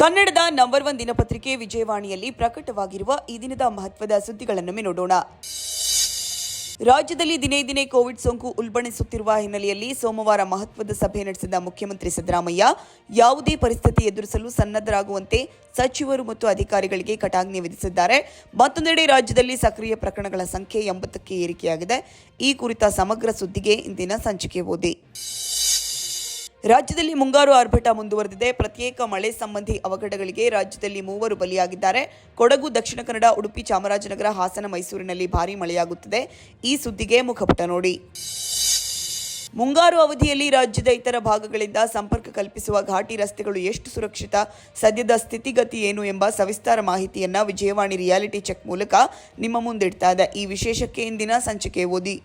ಕನ್ನಡದ ನಂಬರ್ 1 ದಿನಪತ್ರಿಕೆ ವಿಜಯವಾಣಿಯಲ್ಲಿ ಪ್ರಕಟವಾಗಿರುವ ಈ ದಿನದ ಮಹತ್ವದ ಸುದ್ದಿಗಳನ್ನು ನೋಡೋಣ. ರಾಜ್ಯದಲ್ಲಿ ದಿನೇ ದಿನೇ ಕೋವಿಡ್ ಸೋಂಕು ಉಲ್ಬಣಿಸುತ್ತಿರುವ ಹಿನ್ನೆಲೆಯಲ್ಲಿ ಸೋಮವಾರ ಮಹತ್ವದ ಸಭೆ ನಡೆಸಿದ ಮುಖ್ಯಮಂತ್ರಿ ಸಿದ್ದರಾಮಯ್ಯ ಯಾವುದೇ ಪರಿಸ್ಥಿತಿ ಎದುರಿಸಲು ಸನ್ನದ್ಧರಾಗುವಂತೆ ಸಚಿವರು ಮತ್ತು ಅಧಿಕಾರಿಗಳಿಗೆ ಕಟಾಜ್ಞೆ ವಿಧಿಸಿದ್ದಾರೆ. ಮತ್ತೊಂದೆಡೆ ರಾಜ್ಯದಲ್ಲಿ ಸಕ್ರಿಯ ಪ್ರಕರಣಗಳ ಸಂಖ್ಯೆ 80ಕ್ಕೆ ಏರಿಕೆಯಾಗಿದೆ. ಈ ಕುರಿತ ಸಮಗ್ರ ಸುದ್ದಿಗೆ ಇಂದಿನ ಸಂಚಿಕೆ ಓದಿ. ರಾಜ್ಯದಲ್ಲಿ ಮುಂಗಾರು ಆರ್ಭಟ ಮುಂದುವರೆದಿದೆ. ಪ್ರತ್ಯೇಕ ಮಳೆ ಸಂಬಂಧಿ ಅವಘಡಗಳಿಗೆ ರಾಜ್ಯದಲ್ಲಿ 3 ಬಲಿಯಾಗಿದ್ದಾರೆ. ಕೊಡಗು, ದಕ್ಷಿಣ ಕನ್ನಡ, ಉಡುಪಿ, ಚಾಮರಾಜನಗರ, ಹಾಸನ, ಮೈಸೂರಿನಲ್ಲಿ ಭಾರೀ ಮಳೆಯಾಗುತ್ತಿದೆ. ಈ ಸುದ್ದಿಗೆ ಮುಖಪುಟ ನೋಡಿ. ಮುಂಗಾರು ಅವಧಿಯಲ್ಲಿ ರಾಜ್ಯದ ಇತರ ಭಾಗಗಳಿಂದ ಸಂಪರ್ಕ ಕಲ್ಪಿಸುವ ಘಾಟಿ ರಸ್ತೆಗಳು ಎಷ್ಟು ಸುರಕ್ಷಿತ, ಸದ್ಯದ ಸ್ಥಿತಿಗತಿ ಏನು ಎಂಬ ಸವಿಸ್ತಾರ ಮಾಹಿತಿಯನ್ನು ವಿಜಯವಾಣಿ ರಿಯಾಲಿಟಿ ಚೆಕ್ ಮೂಲಕ ನಿಮ್ಮ ಮುಂದಿಡ್ತಾ ಇದೆ. ಈ ವಿಶೇಷಕ್ಕೆ ಇಂದಿನ ಸಂಚಿಕೆ ಓದಿ.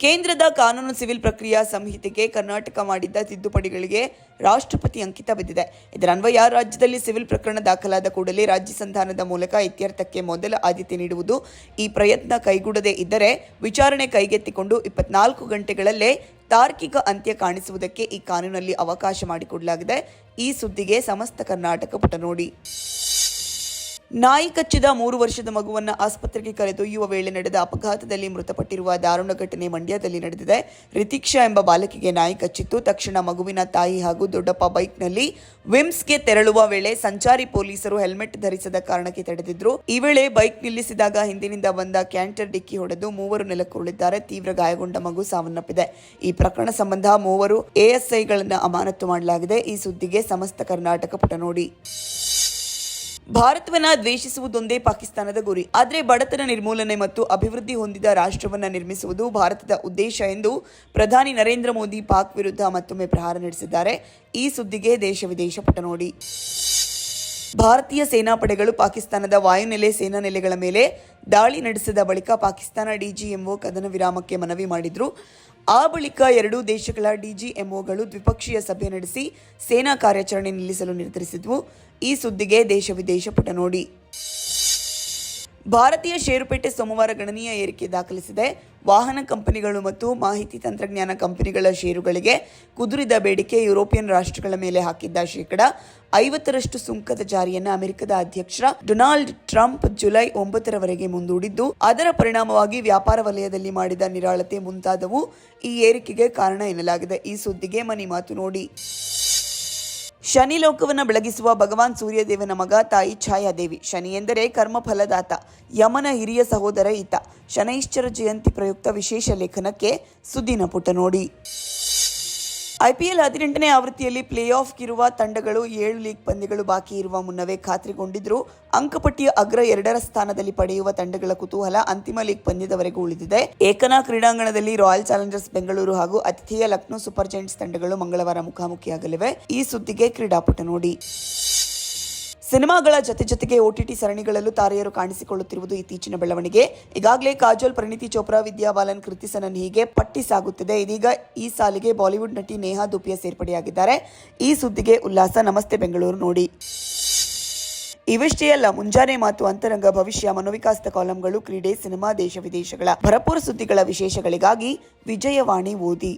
ಕೇಂದ್ರದ ಕಾನೂನು ಸಿವಿಲ್ ಪ್ರಕ್ರಿಯಾ ಸಂಹಿತೆಗೆ ಕರ್ನಾಟಕ ಮಾಡಿದ್ದ ತಿದ್ದುಪಡಿಗಳಿಗೆ ರಾಷ್ಟ್ರಪತಿ ಅಂಕಿತ ಬಿದ್ದಿದೆ. ಇದರ ಅನ್ವಯ ರಾಜ್ಯದಲ್ಲಿ ಸಿವಿಲ್ ಪ್ರಕರಣ ದಾಖಲಾದ ಕೂಡಲೇ ರಾಜ್ಯ ಸಂಧಾನದ ಮೂಲಕ ಇತ್ಯರ್ಥಕ್ಕೆ ಮೊದಲ ಆದ್ಯತೆ ನೀಡುವುದು. ಈ ಪ್ರಯತ್ನ ಕೈಗೂಡದೇ ಇದ್ದರೆ ವಿಚಾರಣೆ ಕೈಗೆತ್ತಿಕೊಂಡು 24 ಗಂಟೆಗಳಲ್ಲೇ ತಾರ್ಕಿಕ ಅಂತ್ಯ ಕಾಣಿಸುವುದಕ್ಕೆ ಈ ಕಾನೂನಲ್ಲಿ ಅವಕಾಶ ಮಾಡಿಕೊಡಲಾಗಿದೆ. ಈ ಸುದ್ದಿಗೆ ಸಮಸ್ತ ಕರ್ನಾಟಕ ಪುಟ ನೋಡಿ. ನಾಯಿ ಕಚ್ಚಿದ 3 ವರ್ಷದ ಮಗುವನ್ನು ಆಸ್ಪತ್ರೆಗೆ ಕರೆದೊಯ್ಯುವ ವೇಳೆ ನಡೆದ ಅಪಘಾತದಲ್ಲಿ ಮೃತಪಟ್ಟಿರುವ ದಾರುಣ ಘಟನೆ ಮಂಡ್ಯದಲ್ಲಿ ನಡೆದಿದೆ. ರಿತಿಕ್ಷಾ ಎಂಬ ಬಾಲಕಿಗೆ ನಾಯಿ ಕಚ್ಚಿತ್ತು. ತಕ್ಷಣ ಮಗುವಿನ ತಾಯಿ ಹಾಗೂ ದೊಡ್ಡಪ್ಪ ಬೈಕ್ನಲ್ಲಿ ವಿಮ್ಸ್ಗೆ ತೆರಳುವ ವೇಳೆ ಸಂಚಾರಿ ಪೊಲೀಸರು ಹೆಲ್ಮೆಟ್ ಧರಿಸದ ಕಾರಣಕ್ಕೆ ತಡೆದಿದ್ರು. ಈ ವೇಳೆ ಬೈಕ್ ನಿಲ್ಲಿಸಿದಾಗ ಹಿಂದಿನಿಂದ ಬಂದ ಕ್ಯಾಂಟರ್ ಡಿಕ್ಕಿ ಹೊಡೆದು 3 ನೆಲಕ್ಕುರುಳಿದ್ದಾರೆ. ತೀವ್ರ ಗಾಯಗೊಂಡ ಮಗು ಸಾವನ್ನಪ್ಪಿದೆ. ಈ ಪ್ರಕರಣ ಸಂಬಂಧ 3 ಎಎಸ್ಐಗಳನ್ನು ಅಮಾನತು ಮಾಡಲಾಗಿದೆ. ಈ ಸುದ್ದಿಗೆ ಸಮಸ್ತ ಕರ್ನಾಟಕ ಪುಟ ನೋಡಿ. ಭಾರತವನ್ನ ದ್ವೇಷಿಸುವುದೊಂದೇ ಪಾಕಿಸ್ತಾನದ ಗುರಿ, ಆದರೆ ಬಡತನ ನಿರ್ಮೂಲನೆ ಮತ್ತು ಅಭಿವೃದ್ಧಿ ಹೊಂದಿದ ರಾಷ್ಟ್ರವನ್ನ ನಿರ್ಮಿಸುವುದು ಭಾರತದ ಉದ್ದೇಶ ಎಂದು ಪ್ರಧಾನಿ ನರೇಂದ್ರ ಮೋದಿ ಪಾಕ್ ವಿರುದ್ಧ ಮತ್ತೊಮ್ಮೆ ಪ್ರಹಾರ ನಡೆಸಿದ್ದಾರೆ. ಈ ಸುದ್ದಿಗೆ ದೇಶ ವಿದೇಶ ಪುಟ ನೋಡಿ. ಭಾರತೀಯ ಸೇನಾಪಡೆಗಳು ಪಾಕಿಸ್ತಾನದ ವಾಯುನೆಲೆ ಸೇನಾ ನೆಲೆಗಳ ಮೇಲೆ ದಾಳಿ ನಡೆಸಿದ ಬಳಿಕ ಪಾಕಿಸ್ತಾನ ಡಿಜಿಎಂಒ ಕದನ ವಿರಾಮಕ್ಕೆ ಮನವಿ ಮಾಡಿದ್ರು. ಆ ಬಳಿಕ ಎರಡೂ ದೇಶಗಳ ಡಿಜಿಎಂಒಗಳು ದ್ವಿಪಕ್ಷೀಯ ಸಭೆ ನಡೆಸಿ ಸೇನಾ ಕಾರ್ಯಾಚರಣೆ ನಿಲ್ಲಿಸಲು ನಿರ್ಧರಿಸಿದ್ವು. ಈ ಸುದ್ದಿಗೆ ದೇಶ ವಿದೇಶ ಪುಟ ನೋಡಿ. ಭಾರತೀಯ ಷೇರುಪೇಟೆ ಸೋಮವಾರ ಗಣನೀಯ ಏರಿಕೆ ದಾಖಲಿಸಿದೆ. ವಾಹನ ಕಂಪನಿಗಳು ಮತ್ತು ಮಾಹಿತಿ ತಂತ್ರಜ್ಞಾನ ಕಂಪನಿಗಳ ಷೇರುಗಳಿಗೆ ಕುದುರಿದ ಬೇಡಿಕೆ ಯುರೋಪಿಯನ್ ರಾಷ್ಟ್ರಗಳ ಮೇಲೆ ಹಾಕಿದ್ದ 50% ಸುಂಕದ ಜಾರಿಯನ್ನು ಅಮೆರಿಕದ ಅಧ್ಯಕ್ಷ ಡೊನಾಲ್ಡ್ ಟ್ರಂಪ್ ಜುಲೈ 9ರವರೆಗೆ ಮುಂದೂಡಿದ್ದು, ಅದರ ಪರಿಣಾಮವಾಗಿ ವ್ಯಾಪಾರ ವಲಯದಲ್ಲಿ ಮಾಡಿದ ನಿರಾಳತೆ ಮುಂತಾದವು ಈ ಏರಿಕೆಗೆ ಕಾರಣ ಎನ್ನಲಾಗಿದೆ. ಈ ಸುದ್ದಿಗೆ ಮನಿ ಮಾತು ನೋಡಿ. ಶನಿ ಲೋಕವನ್ನು ಬೆಳಗಿಸುವ ಭಗವಾನ್ ಸೂರ್ಯದೇವನ ಮಗ ತಾಯಿ ಛಾಯಾದೇವಿ. ಶನಿ ಎಂದರೆ ಕರ್ಮಫಲದಾತ, ಯಮನ ಹಿರಿಯ ಸಹೋದರ ಈತ. ಶನೈಶ್ಚರ ಜಯಂತಿ ಪ್ರಯುಕ್ತ ವಿಶೇಷ ಲೇಖನಕ್ಕೆ ಸುದ್ದಿನ ಪುಟ ನೋಡಿ. ಐಪಿಎಲ್ 18ನೇ ಆವೃತ್ತಿಯಲ್ಲಿ ಪ್ಲೇ ಆಫ್ಗಿರುವ ತಂಡಗಳು 7 ಲೀಗ್ ಪಂದ್ಯಗಳು ಬಾಕಿ ಇರುವ ಮುನ್ನವೇ ಖಾತ್ರಿಗೊಂಡಿದ್ರು. ಅಂಕಪಟ್ಟಿಯ ಅಗ್ರ 2ರ ಸ್ಥಾನದಲ್ಲಿ ಪಡೆಯುವ ತಂಡಗಳ ಕುತೂಹಲ ಅಂತಿಮ ಲೀಗ್ ಪಂದ್ಯದವರೆಗೂ ಉಳಿದಿದೆ. ಏಕನಾ ಕ್ರೀಡಾಂಗಣದಲ್ಲಿ ರಾಯಲ್ ಚಾಲೆಂಜರ್ಸ್ ಬೆಂಗಳೂರು ಹಾಗೂ ಆತಿಥೇಯ ಲಕ್ನೋ ಸೂಪರ್ ಜೈಂಟ್ಸ್ ತಂಡಗಳು ಮಂಗಳವಾರ ಮುಖಾಮುಖಿಯಾಗಲಿವೆ. ಈ ಸುದ್ದಿಗೆ ಕ್ರೀಡಾಪುಟ ನೋಡಿ. ಸಿನಿಮಾಗಳ ಜೊತೆಗೆ OTT ಸರಣಿಗಳಲ್ಲೂ ತಾರೆಯರು ಕಾಣಿಸಿಕೊಳ್ಳುತ್ತಿರುವುದು ಇತ್ತೀಚಿನ ಬೆಳವಣಿಗೆ. ಈಗಾಗಲೇ ಕಾಜೋಲ್, ಪರಿಣಿತಿ ಚೋಪ್ರಾ, ವಿದ್ಯಾ ಬಾಲನ್, ಕೃತಿ ಸನನ್ ಹೀಗೆ ಪಟ್ಟಿ ಸಾಗುತ್ತಿದೆ. ಇದೀಗ ಈ ಸಾಲಿಗೆ ಬಾಲಿವುಡ್ ನಟಿ ನೇಹಾ ಧೂಪಿಯಾ ಸೇರ್ಪಡೆಯಾಗಿದ್ದಾರೆ. ಈ ಸುದ್ದಿಗೆ ಉಲ್ಲಾಸ ನಮಸ್ತೆ ಬೆಂಗಳೂರು ನೋಡಿ. ಇವಿಷ್ಟೇ ಅಲ್ಲ, ಮುಂಜಾನೆ ಮಾತು, ಅಂತರಂಗ, ಭವಿಷ್ಯ, ಮನೋವಿಕಾಸದ ಕಾಲಂಗಳು, ಕ್ರೀಡೆ, ಸಿನಿಮಾ, ದೇಶ ವಿದೇಶಗಳ ಭರಪೂರ ಸುದ್ದಿಗಳ ವಿಶೇಷಗಳಿಗಾಗಿ ವಿಜಯವಾಣಿ ಓದಿ.